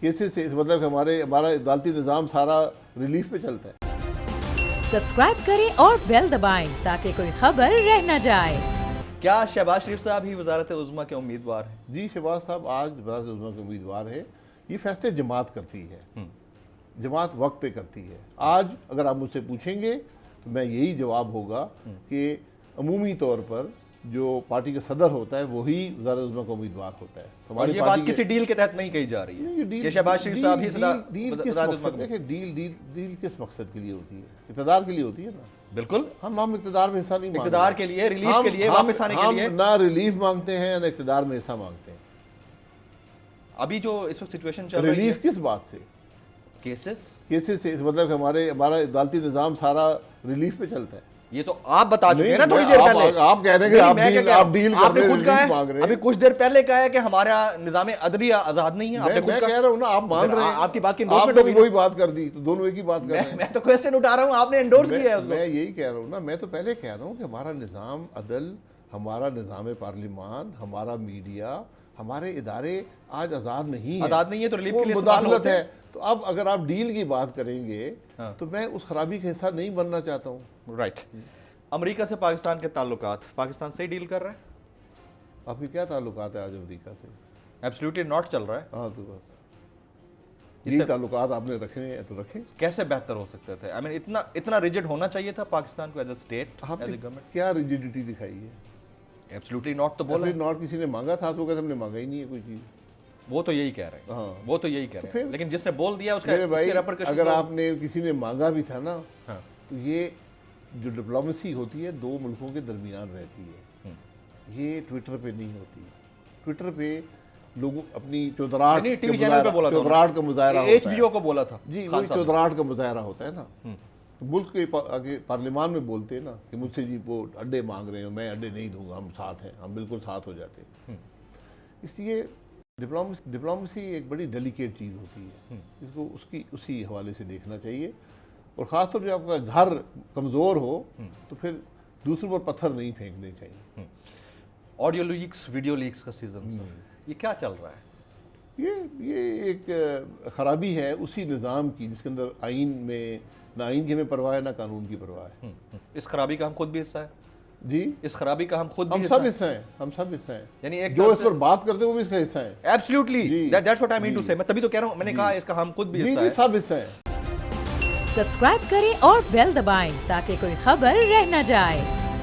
Cases سے اس مطلب کہ ہمارا عدالتی نظام سارا ریلیف پہ چلتا ہے. سبسکرائب کریں اور بیل دبائیں تاکہ کوئی خبر رہ نہ جائے. کیا شہباز شریف صاحب ہی وزارت عظمیٰ کے امیدوار ہیں؟ جی شہباز صاحب آج وزارت عظمیٰ کے امیدوار ہے. یہ فیصلے جماعت کرتی ہے, جماعت وقت پہ کرتی ہے. آج اگر آپ مجھ سے پوچھیں گے تو میں یہی جواب ہوگا کہ عمومی طور پر جو پارٹی کا صدر ہوتا ہے وہی وزارت عظمیٰ کا امیدوار ہوتا ہے. اور یہ بات کسی ڈیل کے تحت نہیں کہی جا رہی ہے کہ شہباز شریف صاحب ہی ڈیل کس مقصد کے لیے ہوتی ہے؟ اقتدار کے لیے ہوتی ہے نا. بالکل, ہم اقتدار میں حصہ نہیں مانگتے. اقتدار کے لیے, ریلیف کے لیے, واپس آنے کے لیے. ہم نہ ریلیف مانگتے ہیں نہ اقتدار میں حصہ مانگتے ہیں. ابھی جو اس وقت سچویشن چل رہی ہے, ریلیف کس بات سے؟ کیسز سے. اس مطلب کہ ہمارا عدالتی نظام سارا ریلیف پہ چلتا ہے. یہ تو آپ بتا چکے ہیں نا تھوڑی دیر پہلے. آپ کہہ رہے ہیں کہ آپ ڈیل کر رہے ہیں, ریلیف مانگ رہے ہیں. ابھی کچھ دیر پہلے کہا ہے کہ ہمارا نظام عدلیہ آزاد نہیں ہے. میں کہہ رہا ہوں نا, آپ مان رہے ہیں. آپ کی بات کی آپ نے وہی بات کر دی تو دونوں ایک ہی بات کر رہے ہیں. میں تو کوسچن اٹھا رہا ہوں, آپ نے انڈورس کیا ہے اس کو. میں یہی کہہ رہا ہوں نا, میں تو پہلے کہہ رہا ہوں کہ ہمارا نظام عدل, ہمارا نظام پارلیمان, ہمارا میڈیا, ہمارے ادارے آج آزاد نہیں ہے تو ریلیف کے لیے مداخلت ہے. تو اب اگر آپ ڈیل کی بات کریں گے تو میں اس خرابی کا حصہ نہیں بننا چاہتا ہوں. رائٹ. امریکہ سے پاکستان کے تعلقات, پاکستان سے ہی ڈیل کر رہا ہے؟ آپ کی کیا تعلقات ہے آج امریکہ سے؟ ایبسلیوٹلی ناٹ چل رہا ہے. ہاں تو بس یہ تعلقات آپ نے رکھنے ہیں تو رکھیں. کیسے بہتر ہو سکتے تھے؟ آئی مین اتنا ریجڈ ہونا چاہیے تھا پاکستان کو as a state, as a government. کیا ریجڈیٹی دکھائی ہے؟ ایبسلیوٹلی ناٹ تو بولا. ناٹ کسی نے مانگا تھا, آپ لوگ ہم نے مانگا ہی نہیں ہے کوئی چیز. وہ تو یہی کہہ رہے ہیں, وہ تو یہی کہہ رہے ہیں, لیکن جس نے بول دیا اس کا ریپرکشن. اگر آپ نے کسی نے مانگا بھی تھا نا تو یہ جو ڈپلومیسی ہوتی ہے دو ملکوں کے درمیان رہتی ہے, یہ ٹویٹر پہ نہیں ہوتی. ٹویٹر پہ لوگ اپنی چودراہٹ کا مظاہرہ ہوتا ہے. ایچ بی او کو بولا تھا. جی وہ چودراہٹ کا مظاہرہ ہوتا ہے نا. ملک کے آگے پارلیمان میں بولتے ہیں نا کہ مجھ سے جی وہ اڈے مانگ رہے ہیں, میں اڈے نہیں دوں گا, ہم ساتھ ہیں, ہم بالکل ساتھ ہو جاتے ہیں. اس لیے ڈپلومیسی ایک بڑی ڈیلیکیٹ چیز ہوتی ہے, اس کو اسی حوالے سے دیکھنا چاہیے. اور خاص طور پہ آپ کا گھر کمزور ہو تو پھر دوسروں پر پتھر نہیں پھینکنے چاہیے. آڈیو لیکس, ویڈیو لیکس کا سیزن, یہ کیا چل رہا ہے؟ یہ ایک خرابی ہے اسی نظام کی جس کے اندر آئین میں نہ آئین کی ہمیں پرواہ ہے نہ قانون کی پرواہ ہے. اس خرابی کا ہم خود بھی حصہ ہے. جی اس خرابی کا ہم خود بھی سب حصہ ہیں, ہم سب حصہ ہیں. یعنی جو اس پر بات کرتے ہیں وہ بھی اس کا حصہ ہے. Absolutely, that's what I mean to say. میں تبھی تو کہہ رہا ہوں, میں نے کہا اس کا ہم خود بھی حصہ ہے. جی سب حصہ ہیں. سبسکرائب کریں اور بیل دبائیں تاکہ کوئی خبر رہ نہ جائے.